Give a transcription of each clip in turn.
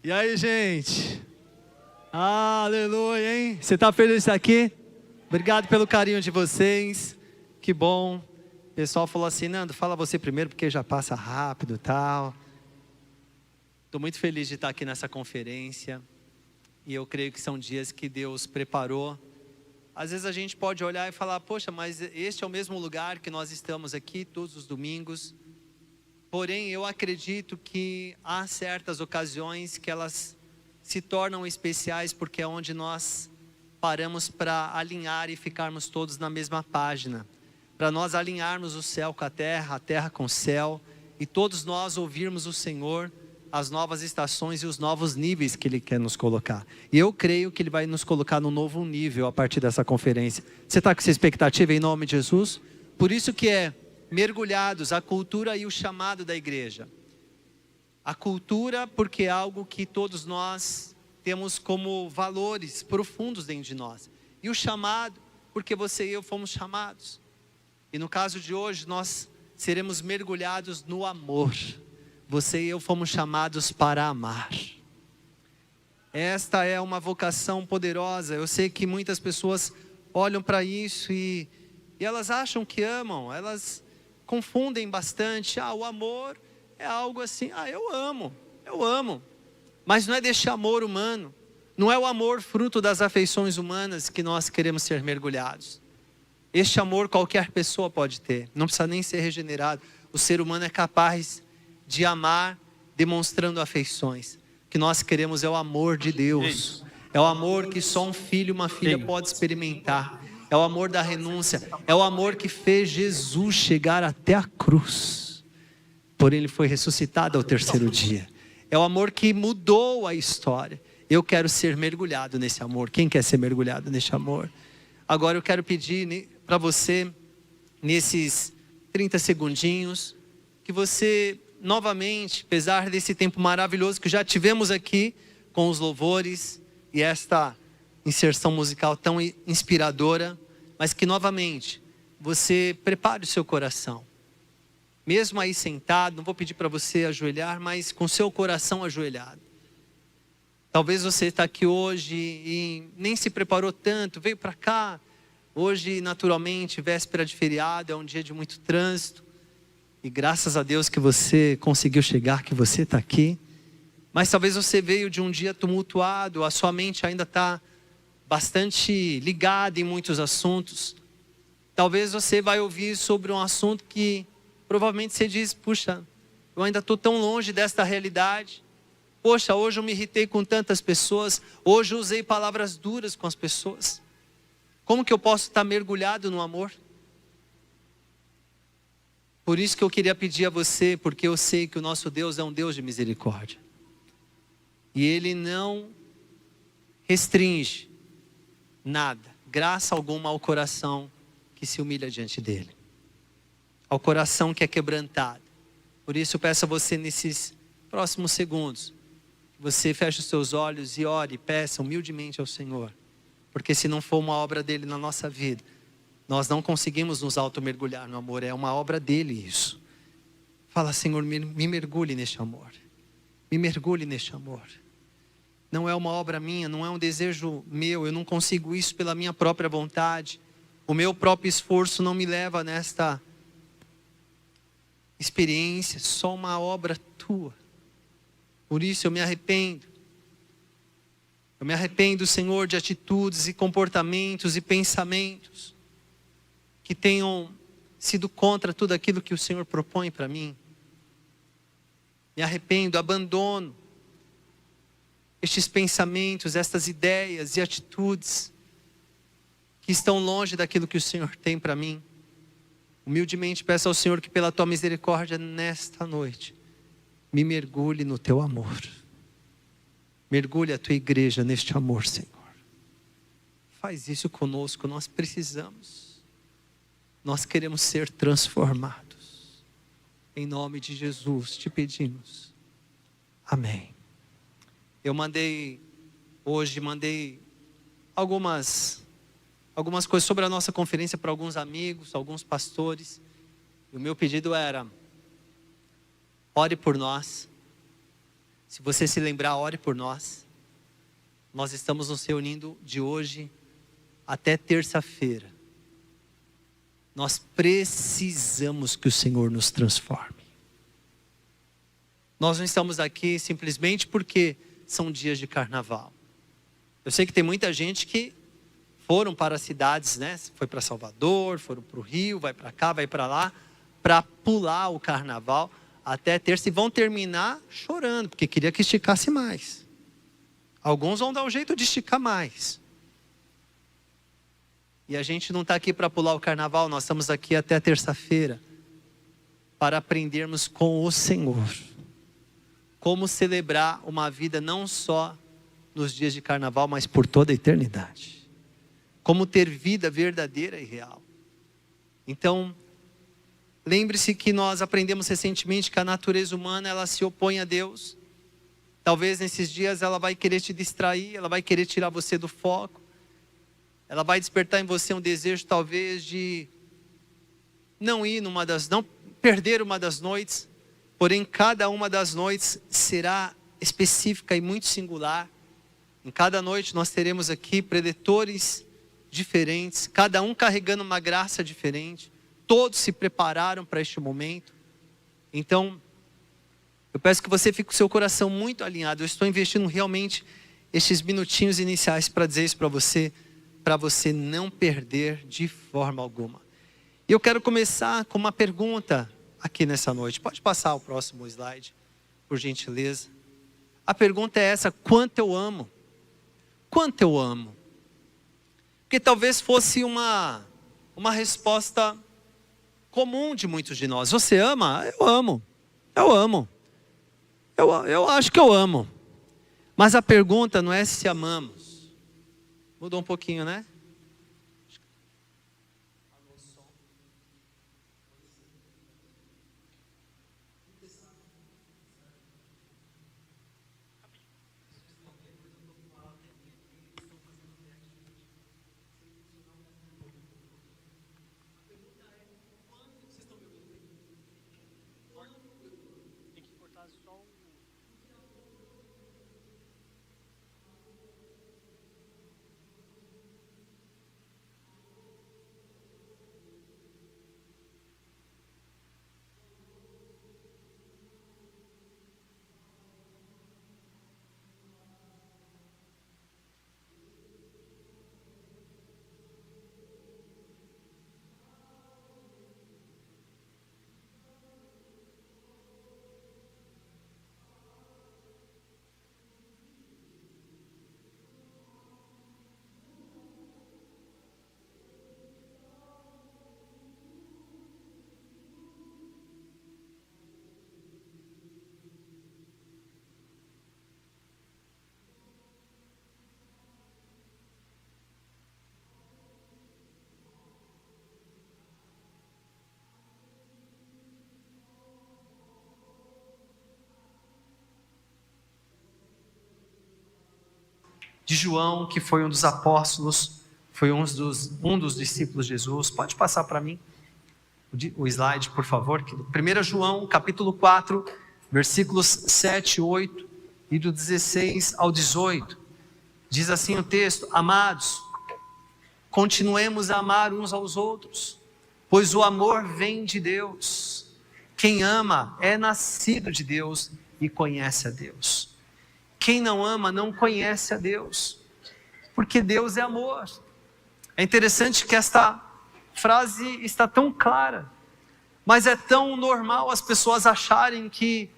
E aí, gente? Aleluia, hein? Você tá feliz de estar aqui? Obrigado pelo carinho de vocês. Que bom. O pessoal falou assim, Nando, fala você primeiro porque já passa rápido e tal. Estou muito feliz de estar aqui nessa conferência. E eu creio que são dias que Deus preparou. Às vezes a gente pode olhar e falar, poxa, mas este é o mesmo lugar que nós estamos aqui todos os domingos. Porém, eu acredito que há certas ocasiões que elas se tornam especiais porque é onde nós paramos para alinhar e ficarmos todos na mesma página. Para nós alinharmos o céu com a terra com o céu, e todos nós ouvirmos o Senhor, as novas estações e os novos níveis que Ele quer nos colocar. E eu creio que Ele vai nos colocar num novo nível a partir dessa conferência. Você está com essa expectativa em nome de Jesus? Por isso que é mergulhados, a cultura e o chamado da igreja. A cultura porque é algo que todos nós temos como valores profundos dentro de nós. E o chamado porque você e eu fomos chamados. E no caso de hoje nós seremos mergulhados no amor. Você e eu fomos chamados para amar. Esta é uma vocação poderosa. Eu sei que muitas pessoas olham para isso e elas acham que amam, elas confundem bastante. O amor é algo assim, eu amo. Mas não é deste amor humano, não é o amor fruto das afeições humanas que nós queremos ser mergulhados. Este amor qualquer pessoa pode ter, não precisa nem ser regenerado. O ser humano é capaz de amar demonstrando afeições. O que nós queremos é o amor de Deus. É o amor que só um filho e uma filha pode experimentar. É o amor da renúncia. É o amor que fez Jesus chegar até a cruz. Porém ele foi ressuscitado ao terceiro dia. É o amor que mudou a história. Eu quero ser mergulhado nesse amor. Quem quer ser mergulhado nesse amor? Agora eu quero pedir para você, nesses 30 segundinhos, que você novamente, apesar desse tempo maravilhoso que já tivemos aqui com os louvores e esta inserção musical tão inspiradora, mas que novamente você prepare o seu coração. Mesmo aí sentado, não vou pedir para você ajoelhar, mas com seu coração ajoelhado. Talvez você está aqui hoje e nem se preparou tanto, veio para cá. Hoje, naturalmente, véspera de feriado, é um dia de muito trânsito. E graças a Deus que você conseguiu chegar, que você está aqui. Mas talvez você veio de um dia tumultuado, a sua mente ainda está bastante ligada em muitos assuntos. Talvez você vai ouvir sobre um assunto que provavelmente você diz, puxa, eu ainda estou tão longe desta realidade. Poxa, hoje eu me irritei com tantas pessoas, hoje eu usei palavras duras com as pessoas. Como que eu posso estar mergulhado no amor? Por isso que eu queria pedir a você, porque eu sei que o nosso Deus é um Deus de misericórdia. E Ele não restringe nada, graça alguma ao coração que se humilha diante dEle. Ao coração que é quebrantado. Por isso eu peço a você nesses próximos segundos, que você feche os seus olhos e ore, e peça humildemente ao Senhor. Porque se não for uma obra dEle na nossa vida, nós não conseguimos nos auto-mergulhar no amor. É uma obra dEle isso. Fala, Senhor, me mergulhe neste amor. Me mergulhe neste amor. Não é uma obra minha, não é um desejo meu. Eu não consigo isso pela minha própria vontade. O meu próprio esforço não me leva nesta experiência. Só uma obra tua. Por isso eu me arrependo. Eu me arrependo, Senhor, de atitudes e comportamentos e pensamentos que tenham sido contra tudo aquilo que o Senhor propõe para mim. Me arrependo, abandono estes pensamentos, estas ideias e atitudes que estão longe daquilo que o Senhor tem para mim. Humildemente peço ao Senhor que pela tua misericórdia nesta noite me mergulhe no teu amor. Mergulhe a tua igreja neste amor, Senhor. Faz isso conosco, nós precisamos. Nós queremos ser transformados. Em nome de Jesus te pedimos. Amém. Eu mandei algumas coisas sobre a nossa conferência para alguns amigos, alguns pastores. E o meu pedido era, ore por nós. Se você se lembrar, ore por nós. Nós estamos nos reunindo de hoje até terça-feira. Nós precisamos que o Senhor nos transforme. Nós não estamos aqui simplesmente porque são dias de carnaval. Eu sei que tem muita gente que foram para as cidades, né? Foi para Salvador, foram para o Rio, vai para cá, vai para lá, para pular o carnaval até terça e vão terminar chorando, porque queria que esticasse mais. Alguns vão dar um jeito de esticar mais. E a gente não está aqui para pular o carnaval, nós estamos aqui até terça-feira para aprendermos com o Senhor como celebrar uma vida não só nos dias de carnaval, mas por toda a eternidade. Como ter vida verdadeira e real. Então, lembre-se que nós aprendemos recentemente que a natureza humana, ela se opõe a Deus. Talvez nesses dias ela vai querer te distrair, ela vai querer tirar você do foco. Ela vai despertar em você um desejo talvez de não perder uma das noites. Porém, cada uma das noites será específica e muito singular. Em cada noite nós teremos aqui predetores diferentes, cada um carregando uma graça diferente. Todos se prepararam para este momento. Então, eu peço que você fique com o seu coração muito alinhado. Eu estou investindo realmente estes minutinhos iniciais para dizer isso para você não perder de forma alguma. E eu quero começar com uma pergunta aqui nessa noite. Pode passar o próximo slide, por gentileza. A pergunta é essa: quanto eu amo? Quanto eu amo? Porque talvez fosse uma resposta comum de muitos de nós. Você ama? Eu amo. Eu amo. Eu acho que eu amo. Mas a pergunta não é se amamos. Mudou um pouquinho, né? De João, que foi um dos apóstolos, foi um dos discípulos de Jesus. Pode passar para mim o slide, por favor. 1 João, capítulo 4, versículos 7, 8 e do 16 ao 18. Diz assim o texto: amados, continuemos a amar uns aos outros, pois o amor vem de Deus. Quem ama é nascido de Deus e conhece a Deus. Quem não ama não conhece a Deus, porque Deus é amor. É interessante que esta frase está tão clara, mas é tão normal as pessoas acharem que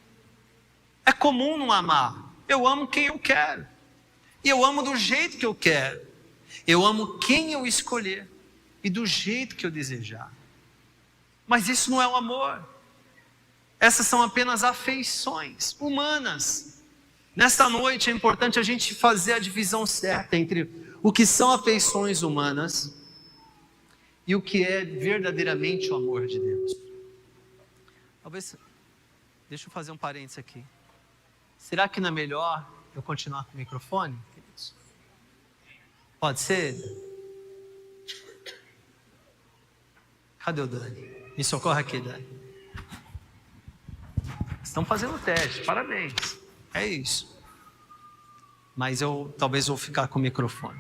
é comum não amar. Eu amo quem eu quero, e eu amo do jeito que eu quero. Eu amo quem eu escolher e do jeito que eu desejar. Mas isso não é o amor. Essas são apenas afeições humanas. Nesta noite é importante a gente fazer a divisão certa entre o que são afeições humanas e o que é verdadeiramente o amor de Deus. Talvez, deixa eu fazer um parênteses aqui. Será que não é melhor eu continuar com o microfone, queridos? Pode ser? Cadê o Dani? Me socorre aqui, Dani. Estão fazendo o teste, parabéns. É isso. Mas eu talvez vou ficar com o microfone.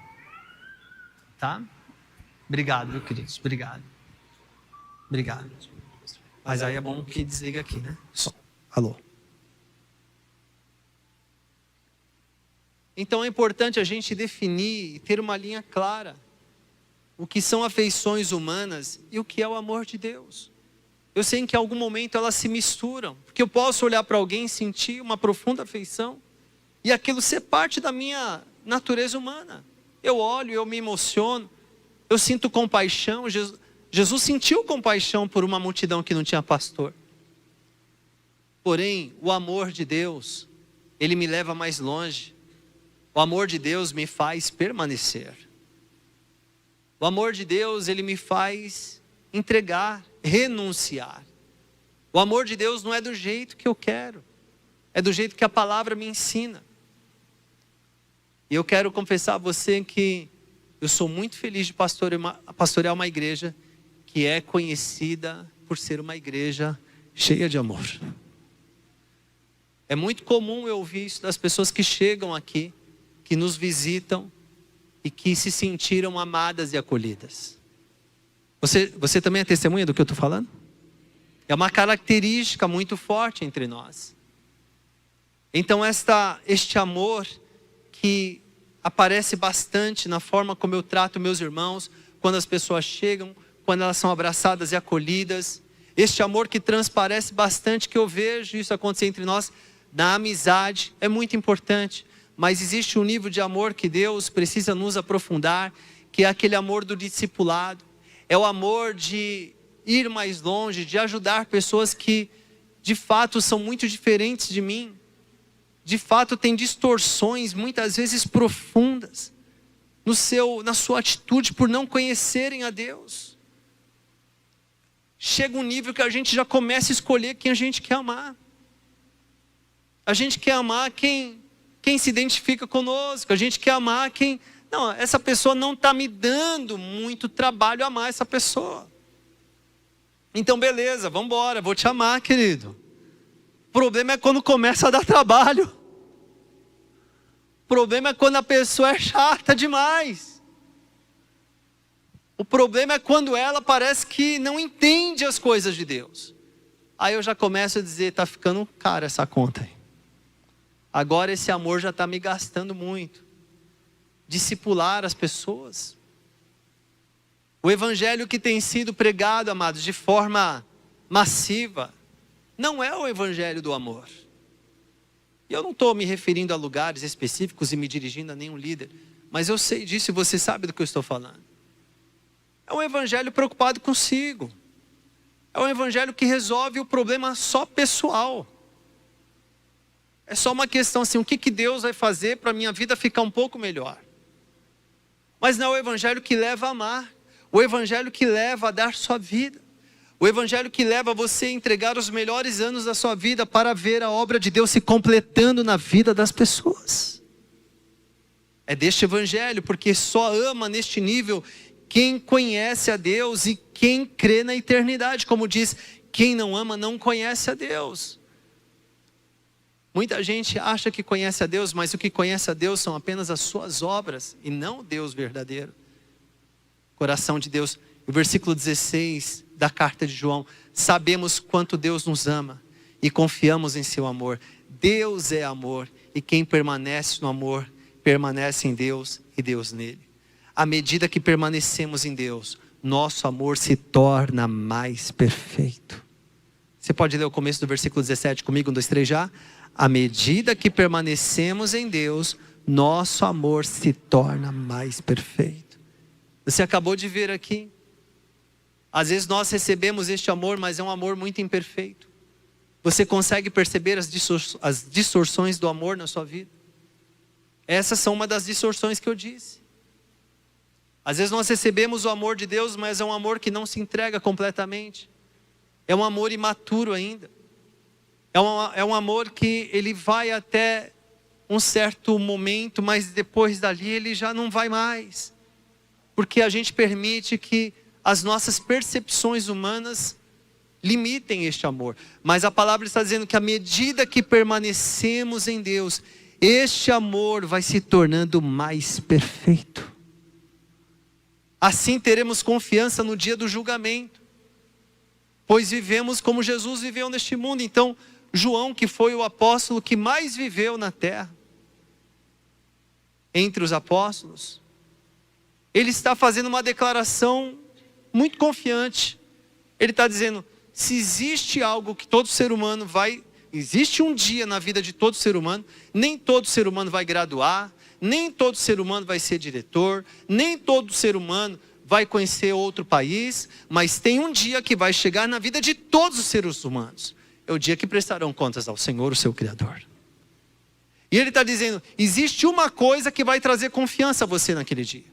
Tá? Obrigado, meu queridos. Obrigado. Obrigado. Mas aí é bom que desliga aqui, né? Só. Alô. Então é importante a gente definir e ter uma linha clara. O que são afeições humanas e o que é o amor de Deus. Eu sei que em algum momento elas se misturam. Porque eu posso olhar para alguém e sentir uma profunda afeição. E aquilo ser parte da minha natureza humana. Eu olho, eu me emociono. Eu sinto compaixão. Jesus sentiu compaixão por uma multidão que não tinha pastor. Porém, o amor de Deus, ele me leva mais longe. O amor de Deus me faz permanecer. O amor de Deus, ele me faz entregar, renunciar. O amor de Deus não é do jeito que eu quero. É do jeito que a palavra me ensina. E eu quero confessar a você que eu sou muito feliz de pastorear uma igreja que é conhecida por ser uma igreja cheia de amor. É muito comum eu ouvir isso das pessoas que chegam aqui, que nos visitam e que se sentiram amadas e acolhidas. Você também é testemunha do que eu estou falando? É uma característica muito forte entre nós. Então este amor que aparece bastante na forma como eu trato meus irmãos, quando as pessoas chegam, quando elas são abraçadas e acolhidas. Este amor que transparece bastante, que eu vejo isso acontecer entre nós, na amizade, é muito importante. Mas existe um nível de amor que Deus precisa nos aprofundar, que é aquele amor do discipulado. É o amor de ir mais longe, de ajudar pessoas que de fato são muito diferentes de mim. De fato têm distorções, muitas vezes profundas, na sua atitude por não conhecerem a Deus. Chega um nível que a gente já começa a escolher quem a gente quer amar. A gente quer amar quem se identifica conosco. A gente quer amar quem... Não, essa pessoa não está me dando muito trabalho amar essa pessoa. Então beleza, vamos embora, vou te amar, querido. O problema é quando começa a dar trabalho. O problema é quando a pessoa é chata demais. O problema é quando ela parece que não entende as coisas de Deus. Aí eu já começo a dizer, está ficando cara essa conta aí. Agora esse amor já está me gastando muito. Discipular as pessoas. O evangelho que tem sido pregado, amados, de forma massiva, não é o evangelho do amor. E eu não estou me referindo a lugares específicos e me dirigindo a nenhum líder, mas eu sei disso e você sabe do que eu estou falando. É um evangelho preocupado consigo. É um evangelho que resolve o problema só pessoal. É só uma questão assim, o que Deus vai fazer para a minha vida ficar um pouco melhor? Mas não é o evangelho que leva a amar. O evangelho que leva a dar sua vida. O evangelho que leva você a entregar os melhores anos da sua vida para ver a obra de Deus se completando na vida das pessoas. É deste evangelho, porque só ama neste nível quem conhece a Deus e quem crê na eternidade. Como diz, quem não ama não conhece a Deus. Muita gente acha que conhece a Deus, mas o que conhece a Deus são apenas as suas obras e não o Deus verdadeiro. Coração de Deus. O versículo 16 da carta de João. Sabemos quanto Deus nos ama e confiamos em seu amor. Deus é amor e quem permanece no amor, permanece em Deus e Deus nele. À medida que permanecemos em Deus, nosso amor se torna mais perfeito. Você pode ler o começo do versículo 17 comigo? 1, 2, 3 já? À medida que permanecemos em Deus, nosso amor se torna mais perfeito. Você acabou de ver aqui. Às vezes nós recebemos este amor, mas é um amor muito imperfeito. Você consegue perceber as distorções do amor na sua vida? Essas são uma das distorções que eu disse. Às vezes nós recebemos o amor de Deus, mas é um amor que não se entrega completamente. É um amor imaturo ainda. É um amor que ele vai até um certo momento, mas depois dali ele já não vai mais. Porque a gente permite que as nossas percepções humanas limitem este amor. Mas a palavra está dizendo que à medida que permanecemos em Deus, este amor vai se tornando mais perfeito. Assim teremos confiança no dia do julgamento, pois vivemos como Jesus viveu neste mundo. Então, João, que foi o apóstolo que mais viveu na terra, entre os apóstolos, ele está fazendo uma declaração muito confiante. Ele está dizendo, se existe algo que todo ser humano existe um dia na vida de todo ser humano, nem todo ser humano vai graduar, nem todo ser humano vai ser diretor, nem todo ser humano vai conhecer outro país, mas tem um dia que vai chegar na vida de todos os seres humanos. É o dia que prestarão contas ao Senhor, o seu Criador. E ele está dizendo, existe uma coisa que vai trazer confiança a você naquele dia.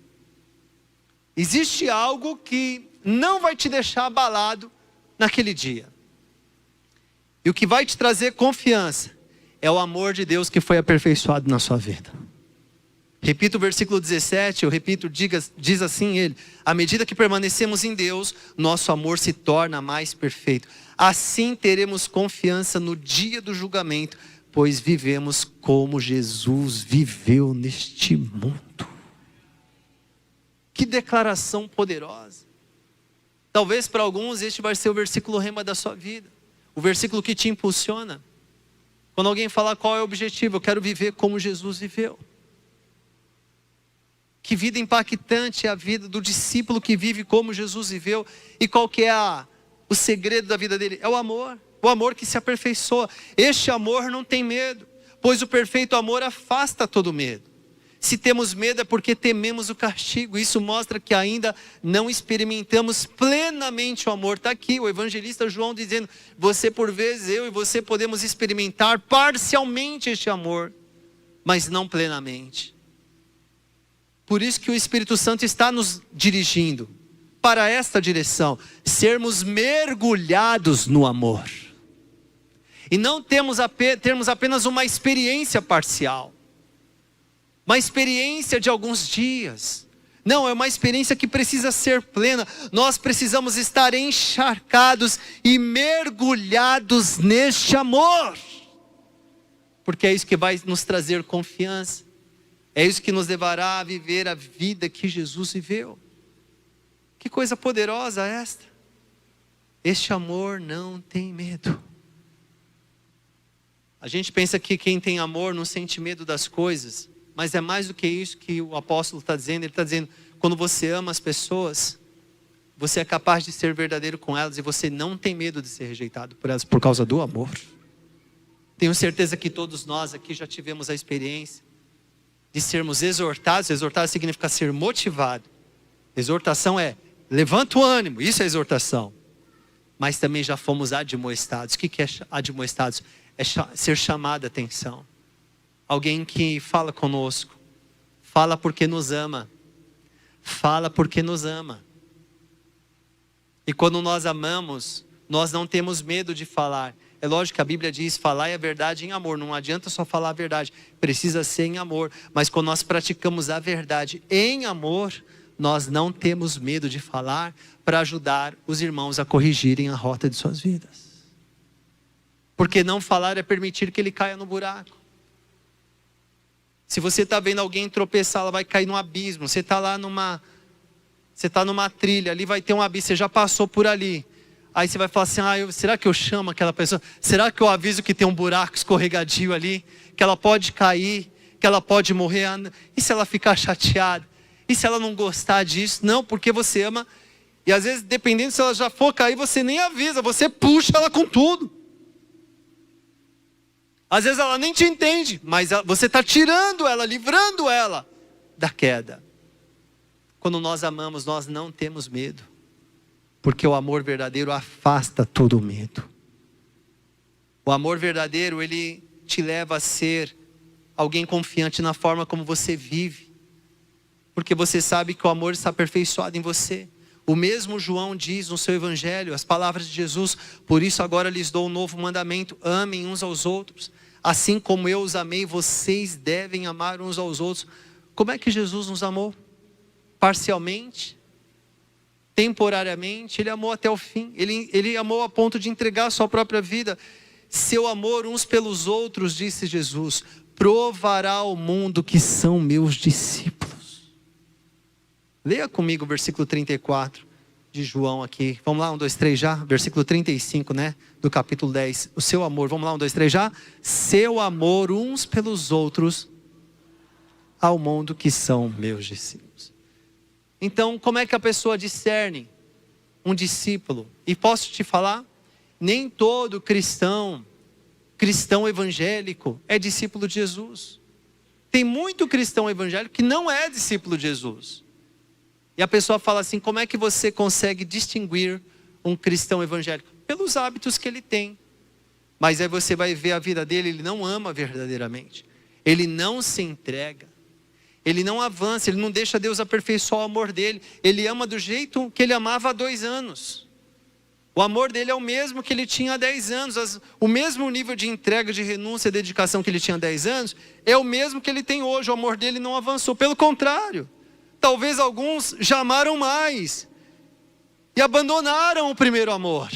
Existe algo que não vai te deixar abalado naquele dia. E o que vai te trazer confiança é o amor de Deus que foi aperfeiçoado na sua vida. Repito o versículo 17, diz assim ele, à medida que permanecemos em Deus, nosso amor se torna mais perfeito. Assim teremos confiança no dia do julgamento, pois vivemos como Jesus viveu neste mundo. Que declaração poderosa. Talvez para alguns este vai ser o versículo rema da sua vida. O versículo que te impulsiona. Quando alguém falar qual é o objetivo, eu quero viver como Jesus viveu. Que vida impactante é a vida do discípulo que vive como Jesus viveu. E qual que é o segredo da vida dele? É o amor. O amor que se aperfeiçoa. Este amor não tem medo, pois o perfeito amor afasta todo medo. Se temos medo é porque tememos o castigo. Isso mostra que ainda não experimentamos plenamente o amor. Está aqui o evangelista João dizendo, você por vezes, eu e você podemos experimentar parcialmente este amor, mas não plenamente. Por isso que o Espírito Santo está nos dirigindo para esta direção, sermos mergulhados no amor. E não termos apenas uma experiência parcial. Uma experiência de alguns dias. Não, é uma experiência que precisa ser plena. Nós precisamos estar encharcados e mergulhados neste amor. Porque é isso que vai nos trazer confiança. É isso que nos levará a viver a vida que Jesus viveu. Que coisa poderosa esta. Este amor não tem medo. A gente pensa que quem tem amor não sente medo das coisas. Mas é mais do que isso que o apóstolo está dizendo. Ele está dizendo, quando você ama as pessoas, você é capaz de ser verdadeiro com elas. E você não tem medo de ser rejeitado por elas, por causa do amor. Tenho certeza que todos nós aqui já tivemos a experiência de sermos exortados. Exortar significa ser motivado. Exortação é, levanta o ânimo, isso é exortação. Mas também já fomos admoestados. O que é admoestados? É ser chamado a atenção. Alguém que fala conosco, fala porque nos ama, fala porque nos ama. E quando nós amamos, nós não temos medo de falar. É lógico que a Bíblia diz, falar é a verdade em amor, não adianta só falar a verdade, precisa ser em amor. Mas quando nós praticamos a verdade em amor, nós não temos medo de falar para ajudar os irmãos a corrigirem a rota de suas vidas. Porque não falar é permitir que ele caia no buraco. Se você está vendo alguém tropeçar, ela vai cair num abismo. Você está lá numa trilha, ali vai ter um abismo, você já passou por ali. Aí você vai falar assim, será que eu chamo aquela pessoa? Será que eu aviso que tem um buraco escorregadio ali? Que ela pode cair, que ela pode morrer? E se ela ficar chateada? E se ela não gostar disso? Não, porque você ama. E às vezes, dependendo se ela já for cair, você nem avisa, você puxa ela com tudo. Às vezes ela nem te entende, mas você está tirando ela, livrando ela da queda. Quando nós amamos, nós não temos medo. Porque o amor verdadeiro afasta todo o medo. O amor verdadeiro, ele te leva a ser alguém confiante na forma como você vive. Porque você sabe que o amor está aperfeiçoado em você. O mesmo João diz no seu evangelho, as palavras de Jesus, por isso agora lhes dou um novo mandamento, amem uns aos outros. Assim como eu os amei, vocês devem amar uns aos outros. Como é que Jesus nos amou? Parcialmente? temporariamente, ele amou até o fim. Ele amou a ponto de entregar a sua própria vida. Seu amor uns pelos outros, disse Jesus, provará ao mundo que são meus discípulos. Leia comigo o versículo 34 de João aqui. Vamos lá, 1, 2, 3 já? Versículo 35, né? Do capítulo 10. O seu amor, vamos lá, 1, 2, 3 já? Seu amor uns pelos outros ao mundo que são meus discípulos. Então, como é que a pessoa discerne um discípulo? E posso te falar, nem todo cristão evangélico é discípulo de Jesus. Tem muito cristão evangélico que não é discípulo de Jesus. E a pessoa fala assim, como é que você consegue distinguir um cristão evangélico? Pelos hábitos que ele tem. Mas aí você vai ver a vida dele, ele não ama verdadeiramente. Ele não se entrega. Ele não avança, ele não deixa Deus aperfeiçoar o amor dele. Ele ama do jeito que ele amava há 2 anos. O amor dele é o mesmo que ele tinha há 10 anos. O mesmo nível de entrega, de renúncia e dedicação que ele tinha há 10 anos, é o mesmo que ele tem hoje. O amor dele não avançou. Pelo contrário, talvez alguns já amaram mais e abandonaram o primeiro amor.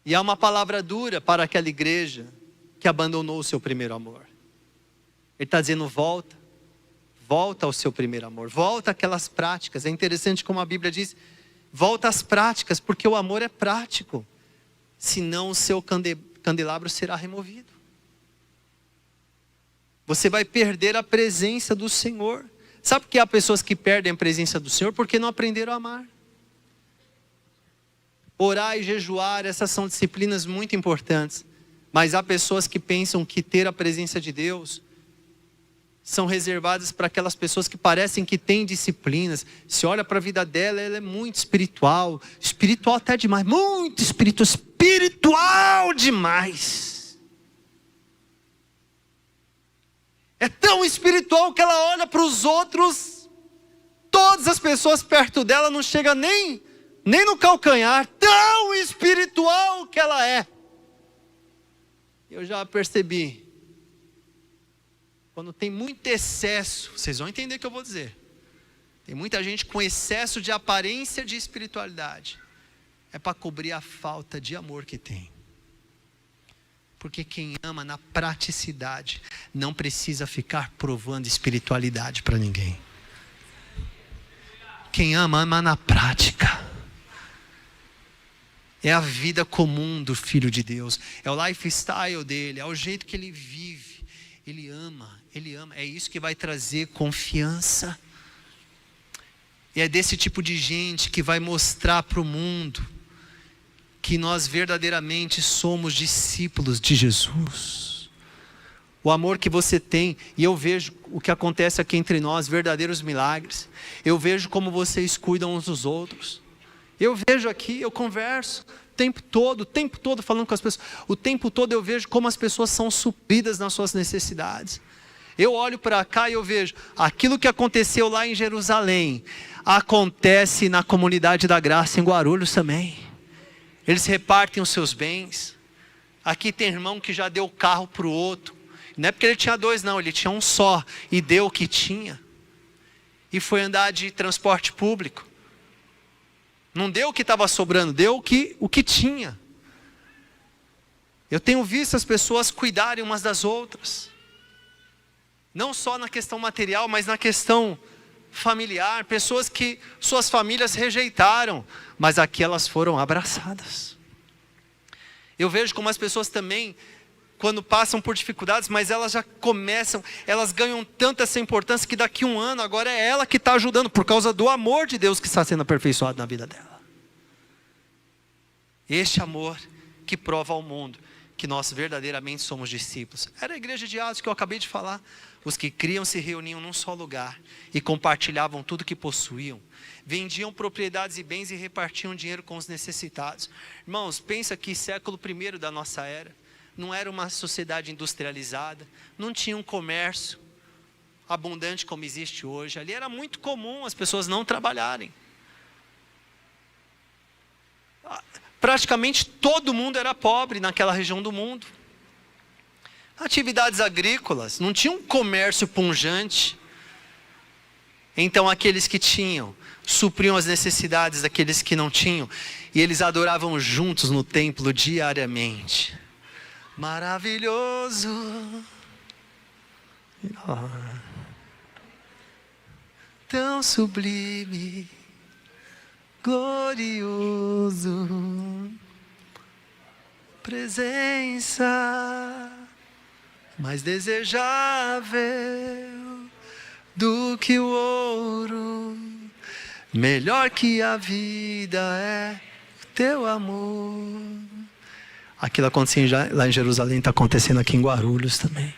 E há uma palavra dura para aquela igreja que abandonou o seu primeiro amor. Ele está dizendo, volta ao seu primeiro amor, volta àquelas práticas. É interessante como a Bíblia diz, volta às práticas, porque o amor é prático, senão o seu candelabro será removido. Você vai perder a presença do Senhor. Sabe por que há pessoas que perdem a presença do Senhor? Porque não aprenderam a amar. Orar e jejuar, essas são disciplinas muito importantes. Mas há pessoas que pensam que ter a presença de Deus são reservadas para aquelas pessoas que parecem que têm disciplinas. Se olha para a vida dela, ela é muito espiritual até demais, muito espiritual demais. É tão espiritual que ela olha para os outros, todas as pessoas perto dela não chegam nem no calcanhar, tão espiritual que ela é. Eu já percebi, quando tem muito excesso, vocês vão entender o que eu vou dizer. Tem muita gente com excesso de aparência de espiritualidade. É para cobrir a falta de amor que tem. Porque quem ama na praticidade, não precisa ficar provando espiritualidade para ninguém. Quem ama, ama na prática. É a vida comum do Filho de Deus. É o lifestyle dele. É o jeito que ele vive. Ele ama. É isso que vai trazer confiança. E é desse tipo de gente que vai mostrar para o mundo que nós verdadeiramente somos discípulos de Jesus. O amor que você tem, e eu vejo o que acontece aqui entre nós, verdadeiros milagres. Eu vejo como vocês cuidam uns dos outros. Eu vejo aqui, eu converso o tempo todo falando com as pessoas. O tempo todo eu vejo como as pessoas são supridas nas suas necessidades. Eu olho para cá e eu vejo aquilo que aconteceu lá em Jerusalém, acontece na comunidade da graça em Guarulhos também. Eles repartem os seus bens. Aqui tem irmão que já deu carro para o outro. Não é porque ele tinha 2 não, ele tinha um só e deu o que tinha. E foi andar de transporte público. Não deu o que estava sobrando, deu o que tinha. Eu tenho visto as pessoas cuidarem umas das outras. Não só na questão material, mas na questão familiar. Pessoas que suas famílias rejeitaram, mas aqui elas foram abraçadas. Eu vejo como as pessoas também, quando passam por dificuldades, mas elas já começam, elas ganham tanta essa importância que daqui 1 ano, agora é ela que está ajudando, por causa do amor de Deus que está sendo aperfeiçoado na vida dela. Este amor que prova ao mundo que nós verdadeiramente somos discípulos. Era a igreja de Atos que eu acabei de falar. Os que criam se reuniam num só lugar e compartilhavam tudo que possuíam. Vendiam propriedades e bens e repartiam dinheiro com os necessitados. Irmãos, pensa que século I da nossa era, não era uma sociedade industrializada, não tinha um comércio abundante como existe hoje. Ali era muito comum as pessoas não trabalharem. Praticamente todo mundo era pobre naquela região do mundo. Atividades agrícolas, não tinha um comércio pujante. Então aqueles que tinham supriam as necessidades daqueles que não tinham, e eles adoravam juntos no templo diariamente. Maravilhoso, tão sublime, glorioso, presença mais desejável do que o ouro, melhor que a vida é o teu amor. Aquilo acontecia lá em Jerusalém, está acontecendo aqui em Guarulhos também.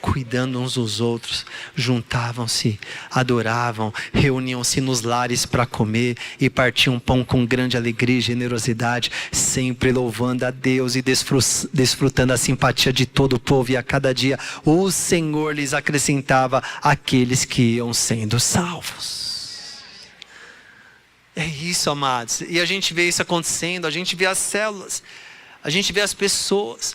Cuidando uns dos outros, juntavam-se, adoravam, reuniam-se nos lares para comer e partiam pão com grande alegria e generosidade, sempre louvando a Deus e desfrutando a simpatia de todo o povo. E a cada dia o Senhor lhes acrescentava aqueles que iam sendo salvos. É isso, amados. E a gente vê isso acontecendo, a gente vê as células, a gente vê as pessoas.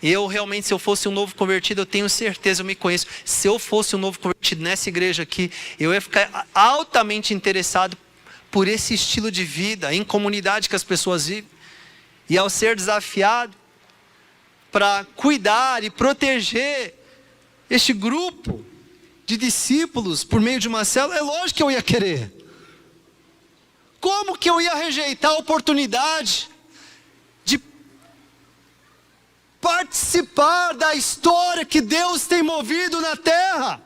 Eu realmente, se eu fosse um novo convertido, eu tenho certeza, eu me conheço. Se eu fosse um novo convertido nessa igreja aqui, eu ia ficar altamente interessado por esse estilo de vida, em comunidade que as pessoas vivem. E ao ser desafiado para cuidar e proteger este grupo de discípulos por meio de uma célula, é lógico que eu ia querer. Como que eu ia rejeitar a oportunidade de participar da história que Deus tem movido na terra?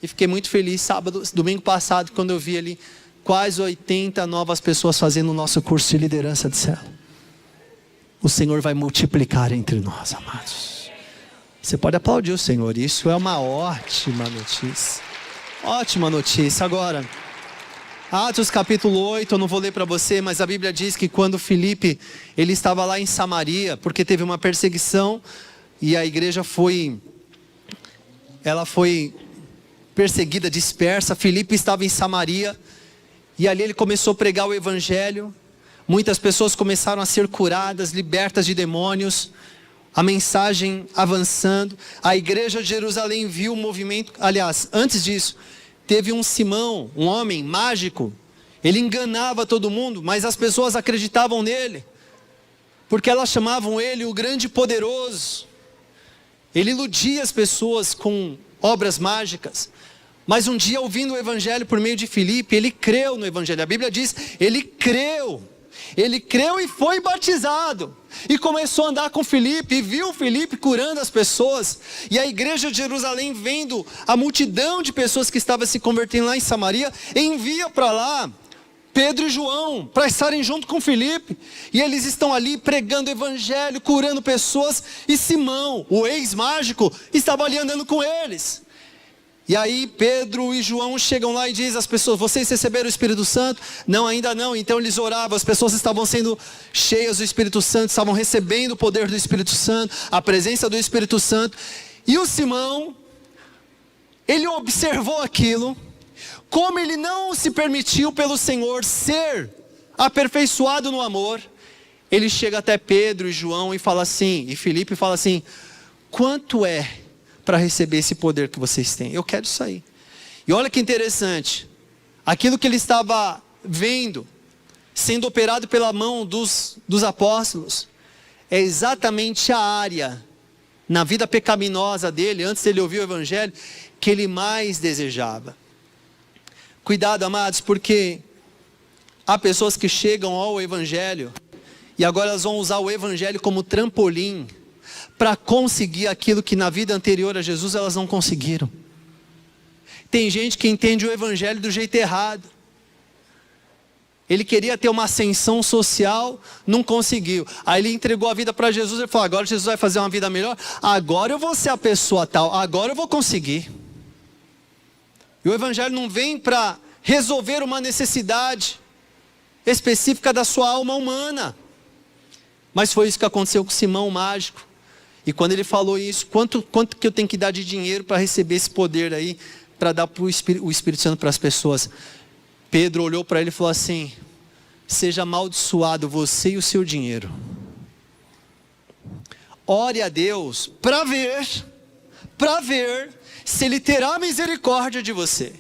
E fiquei muito feliz domingo passado, quando eu vi ali quase 80 novas pessoas fazendo o nosso curso de liderança de célula. O Senhor vai multiplicar entre nós, amados. Você pode aplaudir o Senhor, isso é uma ótima notícia. Ótima notícia. Agora, Atos capítulo 8, eu não vou ler para você, mas a Bíblia diz que quando Filipe, ele estava lá em Samaria, porque teve uma perseguição, e a igreja foi perseguida, dispersa. Filipe estava em Samaria, e ali ele começou a pregar o evangelho. Muitas pessoas começaram a ser curadas, libertas de demônios, a mensagem avançando. A igreja de Jerusalém viu o movimento. Aliás, antes disso, teve um Simão, um homem mágico. Ele enganava todo mundo, mas as pessoas acreditavam nele, porque elas chamavam ele o grande poderoso. Ele iludia as pessoas com obras mágicas. Mas um dia, ouvindo o evangelho por meio de Filipe, ele creu no evangelho. A Bíblia diz, ele creu e foi batizado, e começou a andar com Filipe, e viu Filipe curando as pessoas. E a igreja de Jerusalém, vendo a multidão de pessoas que estavam se convertendo lá em Samaria, envia para lá Pedro e João, para estarem junto com Filipe, e eles estão ali pregando o evangelho, curando pessoas, e Simão, o ex-mágico, estava ali andando com eles. E aí Pedro e João chegam lá e dizem às pessoas: vocês receberam o Espírito Santo? Não, ainda não. Então eles oravam, as pessoas estavam sendo cheias do Espírito Santo, estavam recebendo o poder do Espírito Santo, a presença do Espírito Santo. E o Simão, ele observou aquilo, como ele não se permitiu pelo Senhor ser aperfeiçoado no amor, ele chega até Pedro e João e fala assim, e Filipe fala assim: quanto é para receber esse poder que vocês têm? Eu quero isso aí. E olha que interessante, aquilo que ele estava vendo, sendo operado pela mão dos apóstolos, é exatamente a área, na vida pecaminosa dele, antes dele ouvir o evangelho, que ele mais desejava. Cuidado, amados, porque há pessoas que chegam ao evangelho, e agora elas vão usar o evangelho como trampolim, para conseguir aquilo que na vida anterior a Jesus elas não conseguiram. Tem gente que entende o evangelho do jeito errado. Ele queria ter uma ascensão social, não conseguiu. Aí ele entregou a vida para Jesus e falou: agora Jesus vai fazer uma vida melhor, agora eu vou ser a pessoa tal, agora eu vou conseguir. E o evangelho não vem para resolver uma necessidade específica da sua alma humana. Mas foi isso que aconteceu com Simão, o mágico. E quando ele falou isso, quanto que eu tenho que dar de dinheiro para receber esse poder aí, para dar o Espírito Santo para as pessoas? Pedro olhou para ele e falou assim: seja amaldiçoado você e o seu dinheiro. Ore a Deus para ver, para ver se Ele terá misericórdia de você.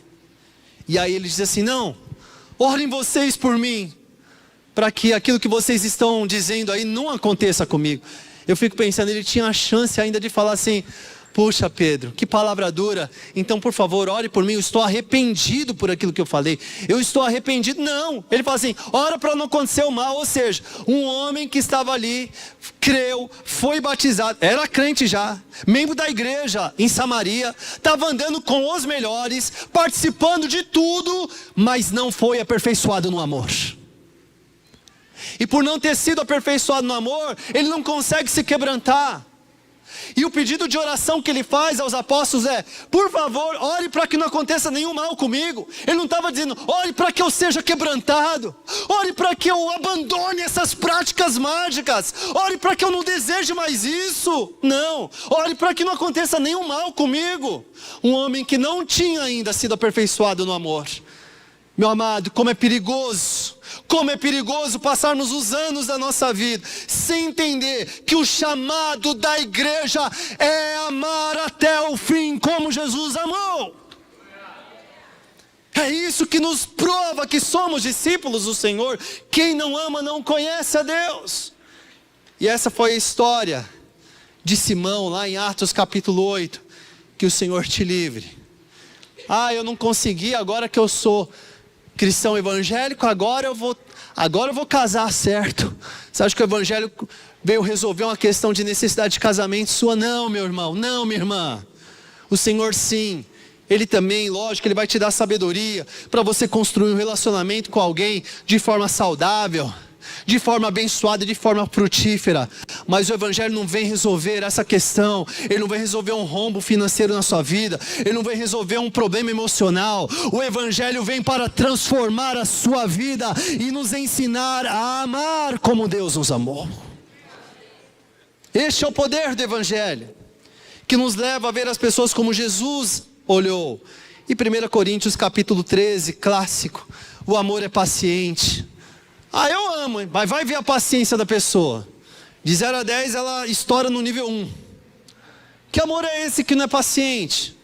E aí ele diz assim: não, orem vocês por mim, para que aquilo que vocês estão dizendo aí não aconteça comigo. Eu fico pensando, ele tinha a chance ainda de falar assim: puxa Pedro, que palavra dura, então por favor ore por mim, eu estou arrependido por aquilo que eu falei, eu estou arrependido. Não, ele fala assim: ora para não acontecer o mal. Ou seja, um homem que estava ali, creu, foi batizado, era crente já, membro da igreja em Samaria, estava andando com os melhores, participando de tudo, mas não foi aperfeiçoado no amor. E por não ter sido aperfeiçoado no amor, ele não consegue se quebrantar. E o pedido de oração que ele faz aos apóstolos é: por favor, ore para que não aconteça nenhum mal comigo. Ele não estava dizendo: ore para que eu seja quebrantado, ore para que eu abandone essas práticas mágicas, ore para que eu não deseje mais isso. Não, ore para que não aconteça nenhum mal comigo. Um homem que não tinha ainda sido aperfeiçoado no amor. Meu amado, como é perigoso passarmos os anos da nossa vida sem entender que o chamado da igreja é amar até o fim, como Jesus amou. É isso que nos prova que somos discípulos do Senhor. Quem não ama não conhece a Deus. E essa foi a história de Simão, lá em Atos capítulo 8. Que o Senhor te livre. Eu não consegui, agora que eu sou cristão evangélico, agora eu vou casar certo. Você acha que o evangelho veio resolver uma questão de necessidade de casamento sua? Não, meu irmão, não, minha irmã. O Senhor sim, Ele também, lógico, Ele vai te dar sabedoria para você construir um relacionamento com alguém de forma saudável, de forma abençoada, de forma frutífera. Mas o evangelho não vem resolver essa questão. Ele não vem resolver um rombo financeiro na sua vida. Ele não vem resolver um problema emocional. O evangelho vem para transformar a sua vida e nos ensinar a amar como Deus nos amou. Este é o poder do evangelho, que nos leva a ver as pessoas como Jesus olhou. E 1 Coríntios capítulo 13, clássico: o amor é paciente. Eu amo, mas vai ver a paciência da pessoa. De 0 a 10 ela estoura no nível 1. Que amor é esse que não é paciente?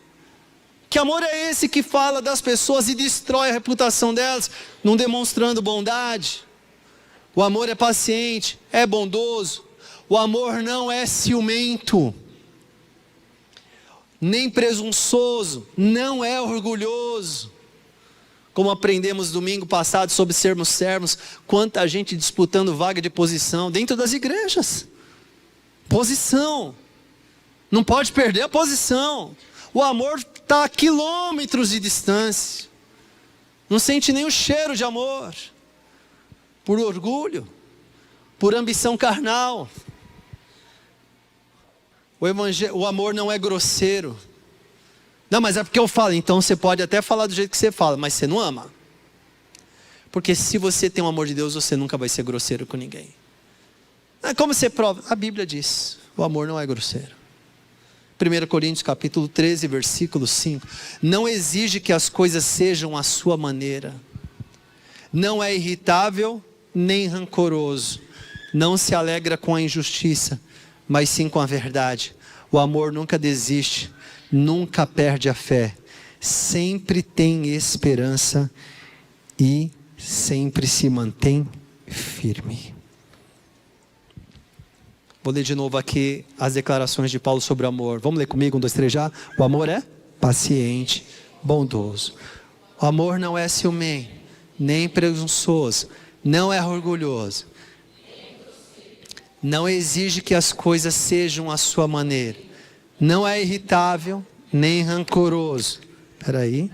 Que amor é esse que fala das pessoas e destrói a reputação delas, não demonstrando bondade? O amor é paciente, é bondoso. O amor não é ciumento, nem presunçoso, não é orgulhoso. Como aprendemos domingo passado sobre sermos servos, quanta gente disputando vaga de posição dentro das igrejas. Posição, não pode perder a posição. O amor está a quilômetros de distância, não sente nem o cheiro de amor, por orgulho, por ambição carnal. O amor não é grosseiro. Não, mas é porque eu falo. Então você pode até falar do jeito que você fala, mas você não ama. Porque se você tem o amor de Deus, você nunca vai ser grosseiro com ninguém. Como você prova? A Bíblia diz: o amor não é grosseiro. 1 Coríntios capítulo 13, versículo 5. Não exige que as coisas sejam à sua maneira. Não é irritável, nem rancoroso. Não se alegra com a injustiça, mas sim com a verdade. O amor nunca desiste, nunca perde a fé, sempre tem esperança e sempre se mantém firme. Vou ler de novo aqui as declarações de Paulo sobre o amor. Vamos ler comigo? 1, 2, 3 já? O amor é paciente, bondoso. O amor não é ciumento, nem presunçoso, não é orgulhoso. Não exige que as coisas sejam à sua maneira. Não é irritável, nem rancoroso. Espera aí.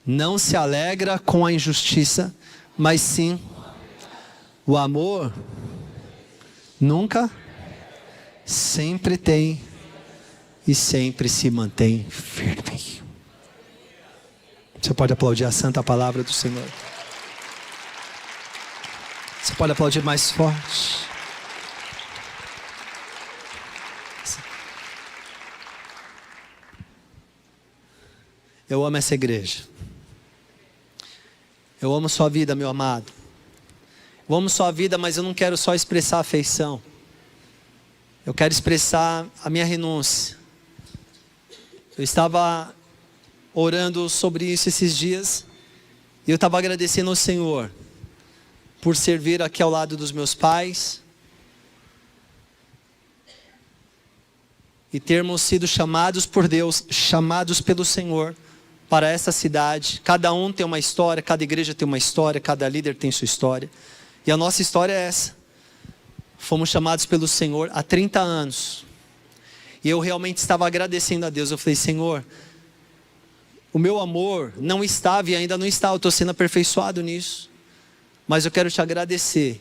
Não se alegra com a injustiça, mas sim o amor nunca, sempre tem e sempre se mantém firme. Você pode aplaudir a santa palavra do Senhor. Você pode aplaudir mais forte. Eu amo essa igreja. Eu amo sua vida, meu amado. Eu amo sua vida, mas eu não quero só expressar afeição. eu quero expressar a minha renúncia. Eu estava orando sobre isso esses dias, e eu estava agradecendo ao Senhor por servir aqui ao lado dos meus pais, e termos sido chamados por Deus, chamados pelo Senhor para essa cidade. Cada um tem uma história, cada igreja tem uma história, cada líder tem sua história. E a nossa história é essa. Fomos chamados pelo Senhor há 30 anos. E eu realmente estava agradecendo a Deus. Eu falei: Senhor, o meu amor não estava e ainda não está, eu estou sendo aperfeiçoado nisso. Mas eu quero te agradecer,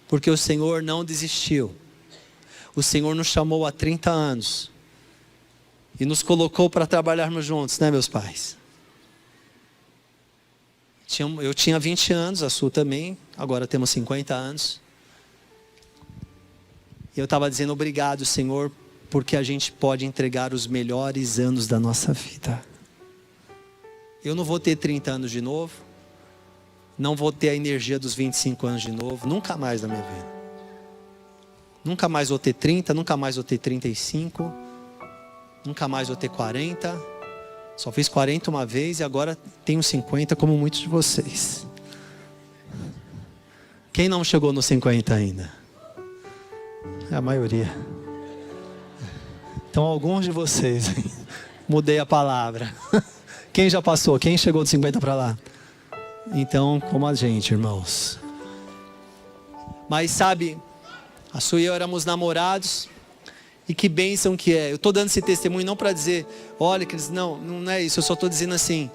porque o Senhor não desistiu. O Senhor nos chamou há 30 anos e nos colocou para trabalharmos juntos, né, meus pais? Eu tinha 20 anos, a Su também, agora temos 50 anos. E eu estava dizendo: obrigado, Senhor, porque a gente pode entregar os melhores anos da nossa vida. Eu não vou ter 30 anos de novo, não vou ter a energia dos 25 anos de novo, nunca mais na minha vida. Nunca mais vou ter 30, nunca mais vou ter 35, nunca mais vou ter 40. Só fiz 40 uma vez e agora tenho 50, como muitos de vocês. Quem não chegou nos 50 ainda? É a maioria. Então alguns de vocês, mudei a palavra. Quem já passou? Quem chegou dos 50 para lá? Então, como a gente, irmãos. Mas sabe, a Su e eu éramos namorados, e que bênção que é. Eu estou dando esse testemunho não para dizer, olha, que eles, não é isso. Eu só estou dizendo assim,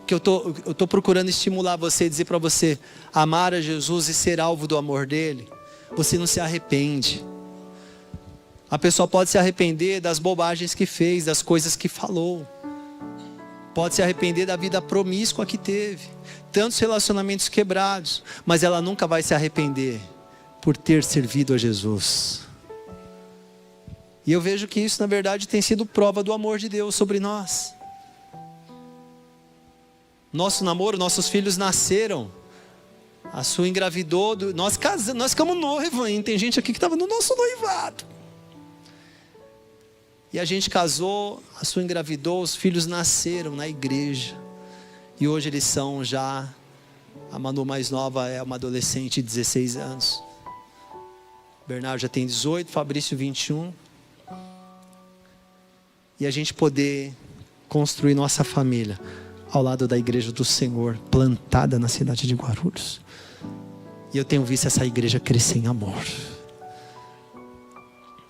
que eu estou procurando estimular você, dizer para você, amar a Jesus e ser alvo do amor dele. Você não se arrepende. A pessoa pode se arrepender das bobagens que fez, das coisas que falou. Pode se arrepender da vida promíscua que teve, tantos relacionamentos quebrados, mas ela nunca vai se arrepender por ter servido a Jesus. E eu vejo que isso na verdade tem sido prova do amor de Deus sobre nós. Nosso namoro, nossos filhos nasceram, a Su engravidou, nós ficamos noivos ainda. Tem gente aqui que estava no nosso noivado. E a gente casou, a Su engravidou, os filhos nasceram na igreja. E hoje eles são já, a Manu mais nova é uma adolescente de 16 anos. Bernardo já tem 18, Fabrício 21. E a gente poder construir nossa família ao lado da igreja do Senhor, plantada na cidade de Guarulhos. E eu tenho visto essa igreja crescer em amor.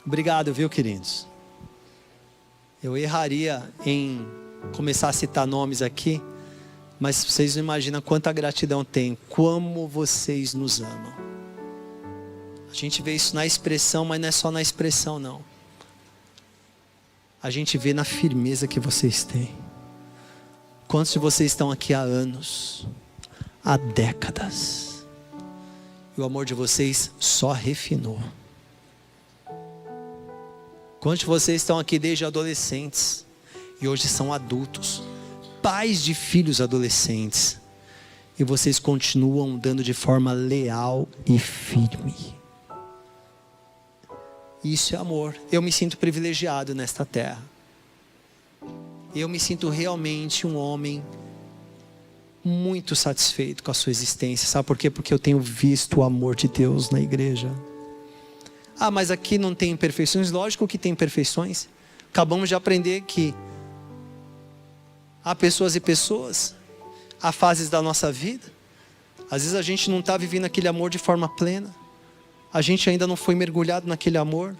Obrigado, viu, queridos? Eu erraria em começar a citar nomes aqui, mas vocês não imaginam quanta gratidão tem, como vocês nos amam. A gente vê isso na expressão, mas não é só na expressão não. A gente vê na firmeza que vocês têm. Quantos de vocês estão aqui há anos, há décadas, e o amor de vocês só refinou. Quantos de vocês estão aqui desde adolescentes e hoje são adultos, pais de filhos adolescentes, e vocês continuam andando de forma leal e firme. Isso é amor. Eu me sinto privilegiado nesta terra. Eu me sinto realmente um homem muito satisfeito com a sua existência. Sabe por quê? Porque eu tenho visto o amor de Deus na igreja. Ah, mas aqui não tem imperfeições. Lógico que tem imperfeições. Acabamos de aprender que há pessoas e pessoas, há fases da nossa vida. Às vezes a gente não está vivendo aquele amor de forma plena. A gente ainda não foi mergulhado naquele amor.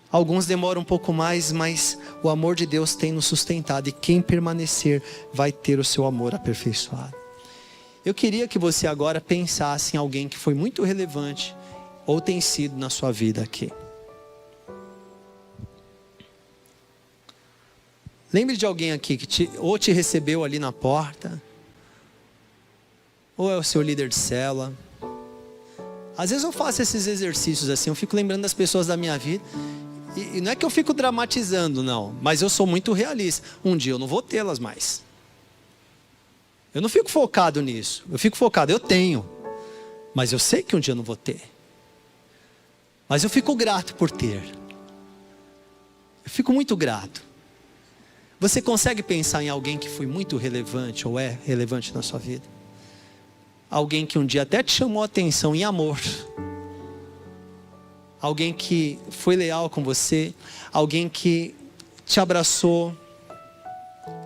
Alguns demoram um pouco mais, mas o amor de Deus tem nos sustentado. E quem permanecer vai ter o seu amor aperfeiçoado. Eu queria que você agora pensasse em alguém que foi muito relevante ou tem sido na sua vida aqui. Lembre de alguém aqui que ou te recebeu ali na porta, ou é o seu líder de célula. Às vezes eu faço esses exercícios assim, eu fico lembrando das pessoas da minha vida. E não é que eu fico dramatizando, não. Mas eu sou muito realista. Um dia eu não vou tê-las mais. Eu não fico focado nisso. Eu fico focado, eu tenho. Mas eu sei que um dia eu não vou ter. Mas eu fico grato por ter. Eu fico muito grato. Você consegue pensar em alguém que foi muito relevante ou é relevante na sua vida? Alguém que um dia até te chamou a atenção em amor. Alguém que foi leal com você. Alguém que te abraçou.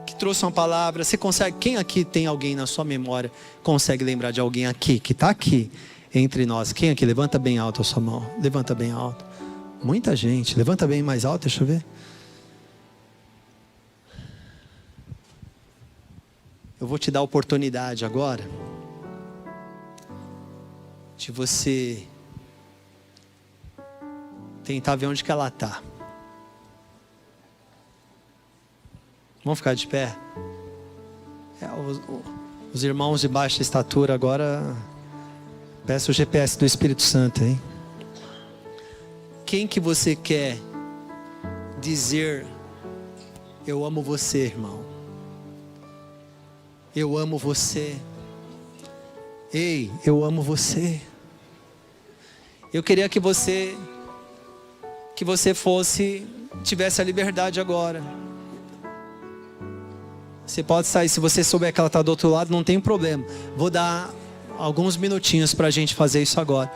Que trouxe uma palavra. Você consegue, quem aqui tem alguém na sua memória, consegue lembrar de alguém aqui, que está aqui entre nós? Quem aqui? Levanta bem alto a sua mão. Levanta bem alto. Muita gente. Levanta bem mais alto, deixa eu ver. Eu vou te dar a oportunidade agora de você tentar ver onde que ela está. Vamos ficar de pé? Os irmãos de baixa estatura agora, peça o GPS do Espírito Santo, hein? Quem que você quer dizer, eu amo você, irmão? Eu amo você. Ei, eu amo você. Eu queria que você tivesse a liberdade agora. Você pode sair, se você souber que ela está do outro lado, não tem problema. Vou dar alguns minutinhos para a gente fazer isso agora.